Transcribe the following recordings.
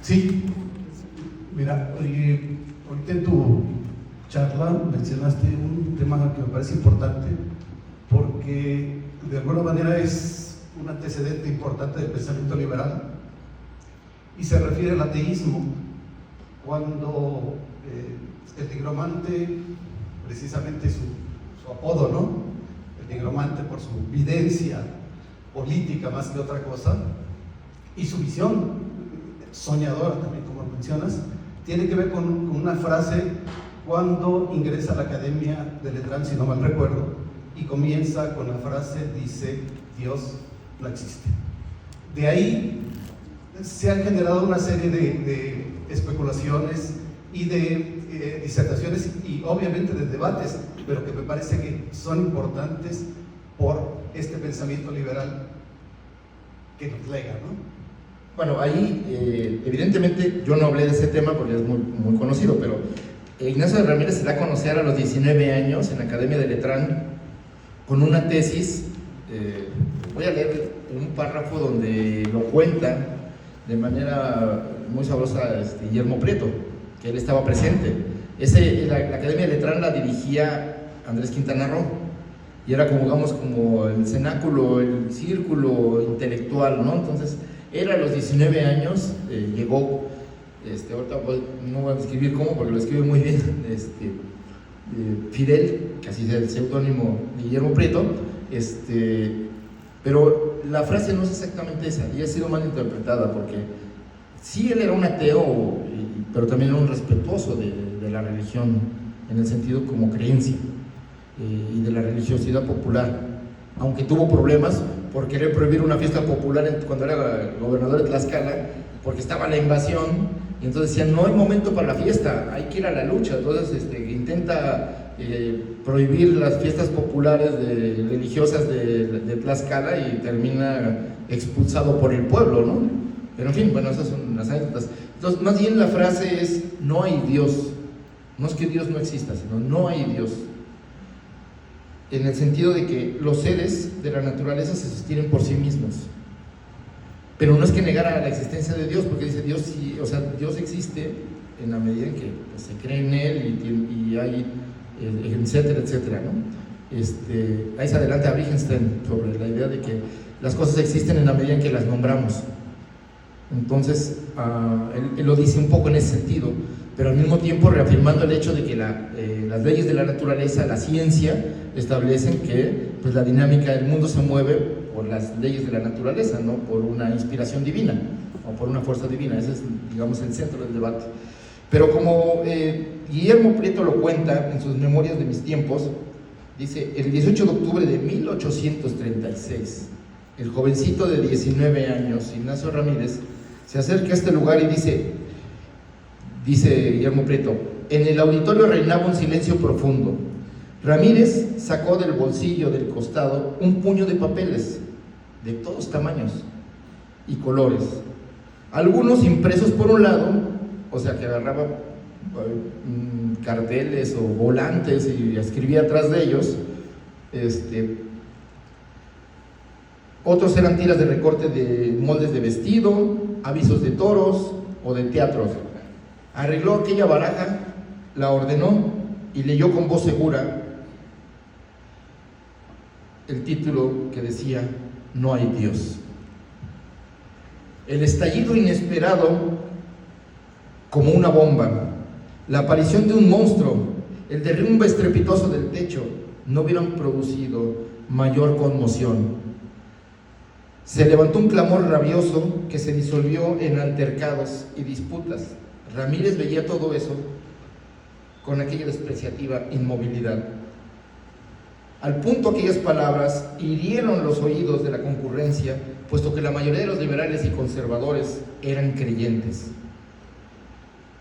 Sí, mira, ahorita en tu charla mencionaste un tema que me parece importante porque de alguna manera es un antecedente importante del pensamiento liberal y se refiere al ateísmo, cuando el nigromante, precisamente su apodo, ¿no? El nigromante por su videncia política más que otra cosa, y su visión soñadora también, como mencionas, tiene que ver con una frase cuando ingresa a la Academia de Letrán, si no mal recuerdo, y comienza con la frase, dice, Dios no existe. De ahí se han generado una serie de especulaciones y de disertaciones y obviamente de debates, pero que me parece que son importantes por este pensamiento liberal que nos lega, ¿no? Bueno, ahí evidentemente yo no hablé de ese tema porque es muy conocido, pero Ignacio de Ramírez se da a conocer a los 19 años en la Academia de Letrán con una tesis. Voy a leer un párrafo donde lo cuenta de manera muy sabrosa Guillermo Prieto, que él estaba presente. La Academia de Letrán la dirigía Andrés Quintana Roo y era como, digamos, como el cenáculo, el círculo intelectual, ¿no? Entonces él a los 19 años llegó, ahorita no voy a describir cómo porque lo escribe muy bien, Fidel, que así es el seudónimo Guillermo Prieto, pero la frase no es exactamente esa y ha sido mal interpretada porque sí él era un ateo, pero también era un respetuoso de la religión en el sentido como creencia y de la religiosidad popular, aunque tuvo problemas por querer prohibir una fiesta popular cuando era gobernador de Tlaxcala, porque estaba la invasión, y entonces decían, no hay momento para la fiesta, hay que ir a la lucha. Entonces intenta prohibir las fiestas populares religiosas de Tlaxcala y termina expulsado por el pueblo, ¿no? Pero en fin, bueno, esas son las anécdotas. Entonces, más bien la frase es, no hay Dios, no es que Dios no exista, sino no hay Dios. En el sentido de que los seres de la naturaleza se sostienen por sí mismos, pero no es que negara la existencia de Dios, porque dice Dios sí, o sea, Dios existe en la medida en que pues, se cree en él y hay etcétera, etcétera, ¿no? Ahí se adelanta a Wittgenstein sobre la idea de que las cosas existen en la medida en que las nombramos. Entonces él lo dice un poco en ese sentido, pero al mismo tiempo reafirmando el hecho de que las leyes de la naturaleza, la ciencia, establecen que pues, la dinámica del mundo se mueve por las leyes de la naturaleza, no por una inspiración divina o por una fuerza divina. Ese es, digamos, el centro del debate. Pero como Guillermo Prieto lo cuenta en sus Memorias de mis tiempos, dice, el 18 de octubre de 1836, el jovencito de 19 años, Ignacio Ramírez, se acerca a este lugar y dice Guillermo Prieto, en el auditorio reinaba un silencio profundo. Ramírez sacó del bolsillo del costado un puño de papeles de todos tamaños y colores, algunos impresos por un lado, o sea que agarraba carteles o volantes y escribía atrás de ellos, otros eran tiras de recorte de moldes de vestido, avisos de toros o de teatros. Arregló aquella baraja, la ordenó y leyó con voz segura el título que decía, no hay Dios. El estallido inesperado como una bomba, la aparición de un monstruo, el derrumbe estrepitoso del techo, no hubieran producido mayor conmoción. Se levantó un clamor rabioso que se disolvió en altercados y disputas. Ramírez veía todo eso con aquella despreciativa inmovilidad. Al punto aquellas palabras hirieron los oídos de la concurrencia, puesto que la mayoría de los liberales y conservadores eran creyentes.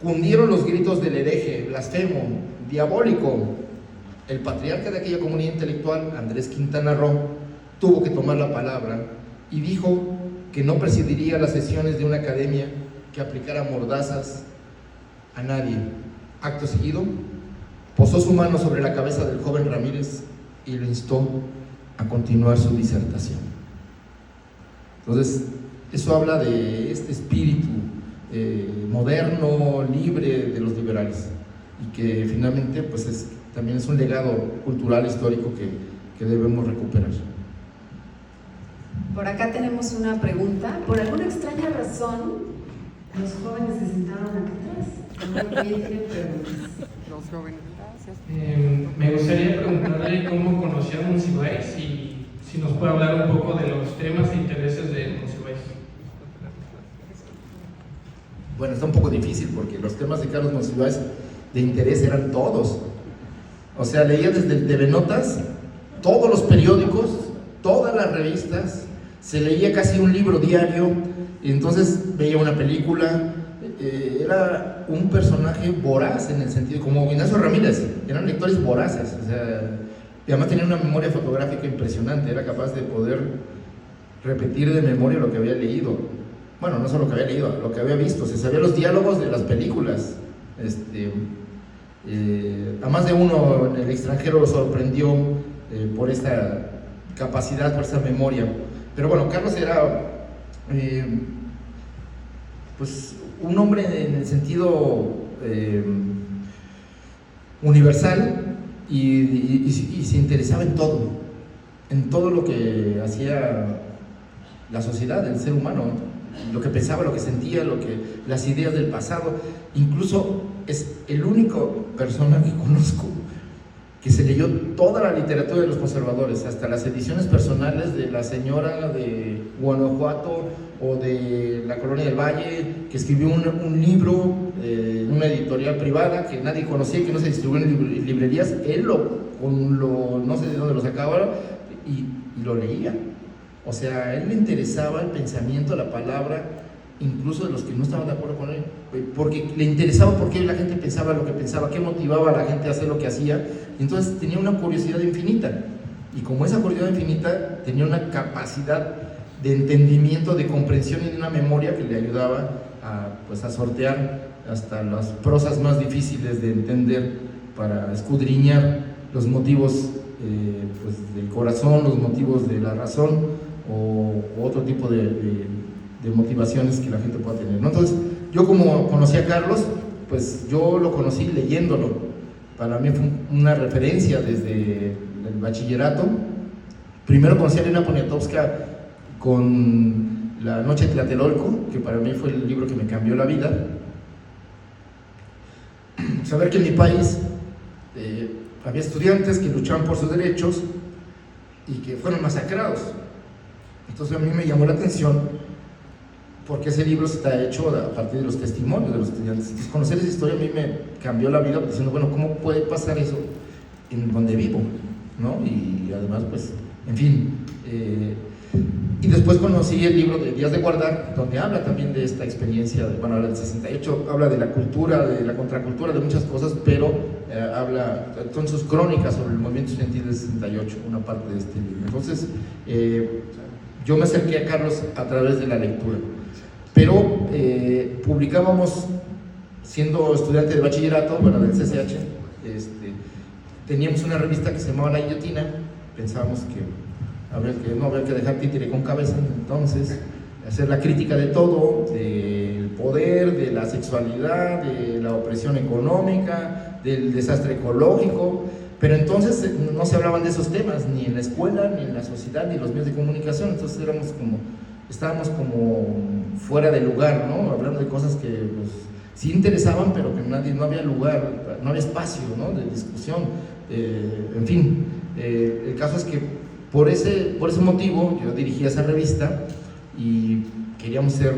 Cundieron los gritos del hereje, blasfemo, diabólico. El patriarca de aquella comunidad intelectual, Andrés Quintana Roo, tuvo que tomar la palabra y dijo que no presidiría las sesiones de una academia que aplicara mordazas a nadie. Acto seguido, posó su mano sobre la cabeza del joven Ramírez y lo instó a continuar su disertación. Entonces, eso habla de este espíritu moderno, libre de los liberales, y que finalmente pues también es un legado cultural, histórico que debemos recuperar. Por acá tenemos una pregunta. Por alguna extraña razón, los jóvenes se sentaron acá atrás. ¿Alguien tiene preguntas? Los jóvenes. Me gustaría preguntarle cómo conoció a Monsiváis y si nos puede hablar un poco de los temas e intereses de Monsiváis. Bueno, está un poco difícil porque los temas de Carlos Monsiváis de interés eran todos. O sea, leía desde el TV Notas, todos los periódicos, todas las revistas, se leía casi un libro diario, y entonces veía una película. Era un personaje voraz en el sentido, como Ignacio Ramírez, eran lectores voraces, o sea, y además tenía una memoria fotográfica impresionante, era capaz de poder repetir de memoria lo que había leído. Bueno, no solo lo que había leído, lo que había visto, se sabía los diálogos de las películas. A más de uno en el extranjero lo sorprendió por esta capacidad, por esta memoria. Pero bueno, Carlos era pues un hombre en el sentido universal y se interesaba en todo lo que hacía la sociedad, el ser humano, lo que pensaba, lo que sentía, las ideas del pasado. Incluso es el único persona que conozco que se leyó toda la literatura de los conservadores, hasta las ediciones personales de la señora de Guanajuato o de la Colonia del Valle, que escribió un libro en una editorial privada que nadie conocía y que no se distribuía en librerías. Él no sé de dónde lo sacaba y lo leía. O sea, a él le interesaba el pensamiento, la palabra, incluso de los que no estaban de acuerdo con él, porque le interesaba por qué la gente pensaba lo que pensaba, qué motivaba a la gente a hacer lo que hacía. Entonces tenía una curiosidad infinita, y como esa curiosidad infinita tenía una capacidad de entendimiento, de comprensión y de una memoria que le ayudaba a sortear hasta las prosas más difíciles de entender, para escudriñar los motivos pues del corazón, los motivos de la razón o otro tipo de motivaciones que la gente pueda tener, ¿no? Entonces, yo como conocí a Carlos, pues yo lo conocí leyéndolo. Para mí fue una referencia desde el bachillerato. Primero conocí a Elena Poniatowska con La Noche de Tlatelolco, que para mí fue el libro que me cambió la vida. Saber que en mi país había estudiantes que luchaban por sus derechos y que fueron masacrados. Entonces a mí me llamó la atención porque ese libro está hecho a partir de los testimonios de los estudiantes. Entonces conocer esa historia a mí me cambió la vida, diciendo, bueno, ¿cómo puede pasar eso en donde vivo? ¿No? Y además, pues, en fin. Y después conocí el libro de Días de Guardar, donde habla también de esta experiencia, habla del 68, habla de la cultura, de la contracultura, de muchas cosas, pero son sus crónicas sobre el movimiento estudiantil del 68, una parte de este libro. Entonces, yo me acerqué a Carlos a través de la lectura, pero publicábamos, siendo estudiante de bachillerato, bueno, del CCH, teníamos una revista que se llamaba La Guillotina. Pensábamos que no había que dejar títere con cabeza, entonces hacer la crítica de todo, del poder, de la sexualidad, de la opresión económica, del desastre ecológico. Pero entonces no se hablaban de esos temas, ni en la escuela, ni en la sociedad, ni en los medios de comunicación. Entonces estábamos como fuera de lugar, ¿no? Hablando de cosas que pues, sí interesaban, pero que no había lugar, no había espacio, ¿no? De discusión. En fin, el caso es que por ese motivo yo dirigía esa revista y queríamos ser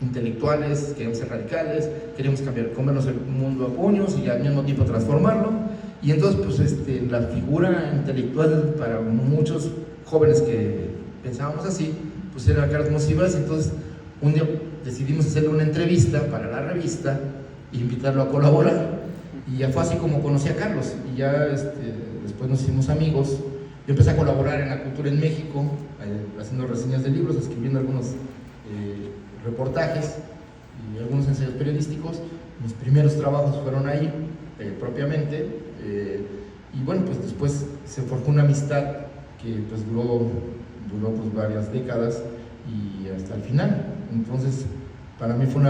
intelectuales, queríamos ser radicales, queríamos comernos el mundo a puños y al mismo tiempo transformarlo. Y entonces, pues, la figura intelectual para muchos jóvenes que pensábamos así, pues era Carlos Monsiváis. Entonces, un día decidimos hacerle una entrevista para la revista e invitarlo a colaborar. Y ya fue así como conocí a Carlos. Y ya después nos hicimos amigos. Yo empecé a colaborar en La Cultura en México, haciendo reseñas de libros, escribiendo algunos reportajes y algunos ensayos periodísticos. Mis primeros trabajos fueron ahí, propiamente. Y bueno, pues después se forjó una amistad que pues duró pues varias décadas y hasta el final. Entonces, Para mí fue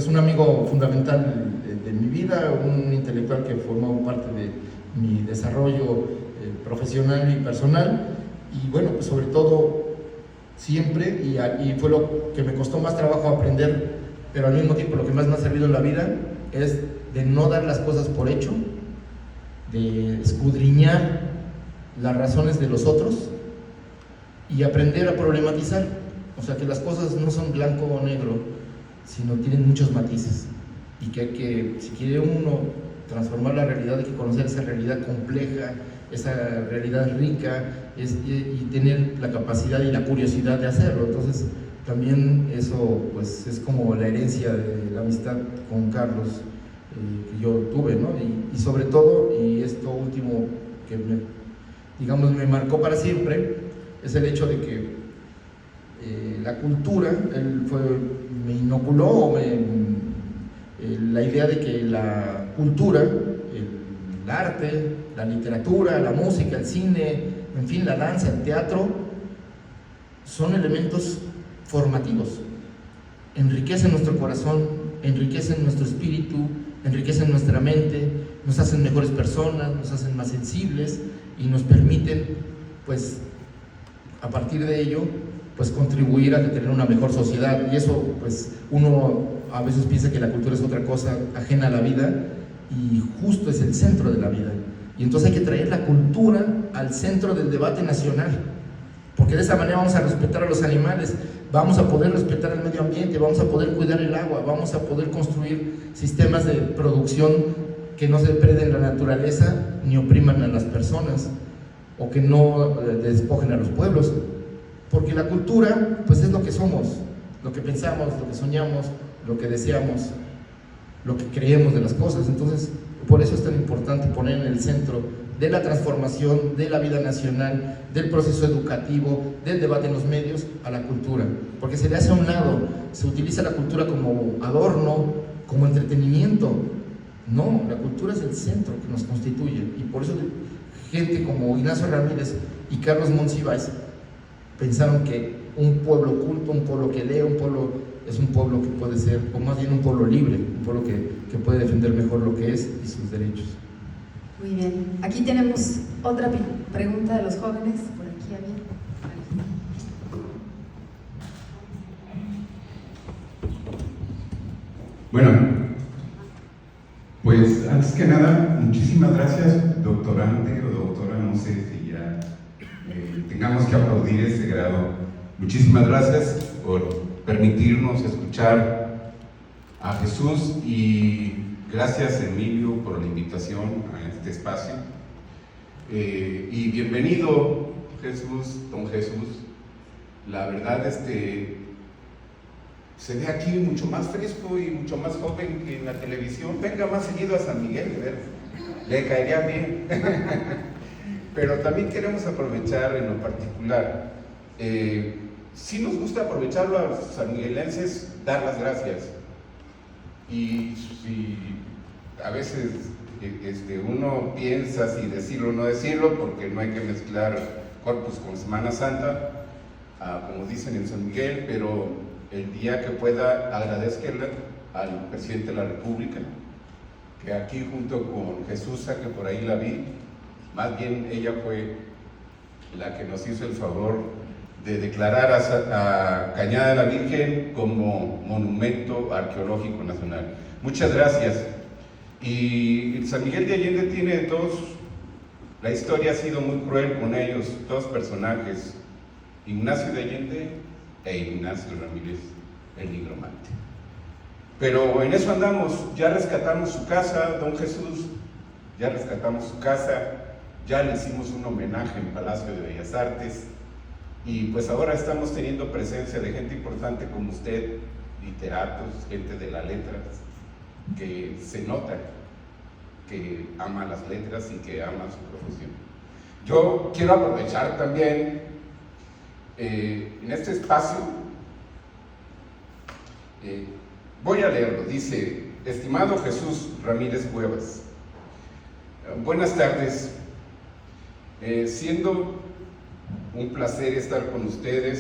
un amigo fundamental de mi vida, un intelectual que formó parte de mi desarrollo profesional y personal, y bueno, pues sobre todo siempre, y fue lo que me costó más trabajo aprender, pero al mismo tiempo lo que más me ha servido en la vida, es de no dar las cosas por hecho, de escudriñar las razones de los otros y aprender a problematizar. O sea, que las cosas no son blanco o negro, sino tienen muchos matices, y que si quiere uno transformar la realidad, hay que conocer esa realidad compleja, esa realidad rica, y tener la capacidad y la curiosidad de hacerlo. Entonces también eso pues es como la herencia de la amistad con Carlos que yo tuve, ¿no? Y sobre todo, y esto último que me marcó para siempre, es el hecho de que la cultura, él me inoculó la idea de que la cultura, el arte, la literatura, la música, el cine, en fin, la danza, el teatro, son elementos formativos. Enriquecen nuestro corazón, enriquecen nuestro espíritu, enriquecen nuestra mente, nos hacen mejores personas, nos hacen más sensibles y nos permiten, pues, a partir de ello, pues contribuir a tener una mejor sociedad. Y eso, pues, uno a veces piensa que la cultura es otra cosa ajena a la vida, y justo es el centro de la vida. Y entonces hay que traer la cultura al centro del debate nacional, porque de esa manera vamos a respetar a los animales, vamos a poder respetar el medio ambiente, vamos a poder cuidar el agua, vamos a poder construir sistemas de producción que no se depreden la naturaleza ni opriman a las personas, o que no despojen a los pueblos. Porque la cultura, pues, es lo que somos, lo que pensamos, lo que soñamos, lo que deseamos, lo que creemos de las cosas. Entonces, por eso es tan importante poner en el centro de la transformación de la vida nacional, del proceso educativo, del debate en los medios, a la cultura. Porque se le hace a un lado, se utiliza la cultura como adorno, como entretenimiento. No, la cultura es el centro que nos constituye, y por eso gente como Ignacio Ramírez y Carlos Monsiváis pensaron que un pueblo culto, un pueblo que lee, un pueblo es un pueblo que puede ser, o más bien un pueblo libre, un pueblo que puede defender mejor lo que es y sus derechos. Muy bien. Aquí tenemos otra pregunta de los jóvenes. Por aquí había. Bueno, pues antes que nada, muchísimas gracias, doctorante o doctora, no sé si ya tengamos que aplaudir ese grado. Muchísimas gracias por permitirnos escuchar a Jesús, y gracias, Emilio, por la invitación a este espacio. Y bienvenido, Jesús, don Jesús. La verdad, se ve aquí mucho más fresco y mucho más joven que en la televisión. Venga más seguido a San Miguel, de ver, le caería bien. Pero también queremos aprovechar en lo particular, sí nos gusta aprovecharlo a los sanmiguelenses, dar las gracias. Y si a veces uno piensa si decirlo o no decirlo, porque no hay que mezclar Corpus con Semana Santa, como dicen en San Miguel, pero el día que pueda agradecerle al presidente de la República, que aquí junto con Jesús, que por ahí la vi, más bien ella fue la que nos hizo el favor de declarar a Cañada de la Virgen como Monumento Arqueológico Nacional. Muchas gracias. Y San Miguel de Allende tiene la historia ha sido muy cruel con ellos, dos personajes, Ignacio de Allende e Ignacio Ramírez, el nigromante. Pero en eso andamos, ya rescatamos su casa, don Jesús, ya rescatamos su casa, ya le hicimos un homenaje en Palacio de Bellas Artes, y pues ahora estamos teniendo presencia de gente importante como usted, literatos, gente de las letras, que se nota que ama las letras y que ama su profesión. Yo quiero aprovechar también en este espacio, voy a leerlo, dice: estimado Jesús Ramírez Cuevas, buenas tardes, siendo un placer estar con ustedes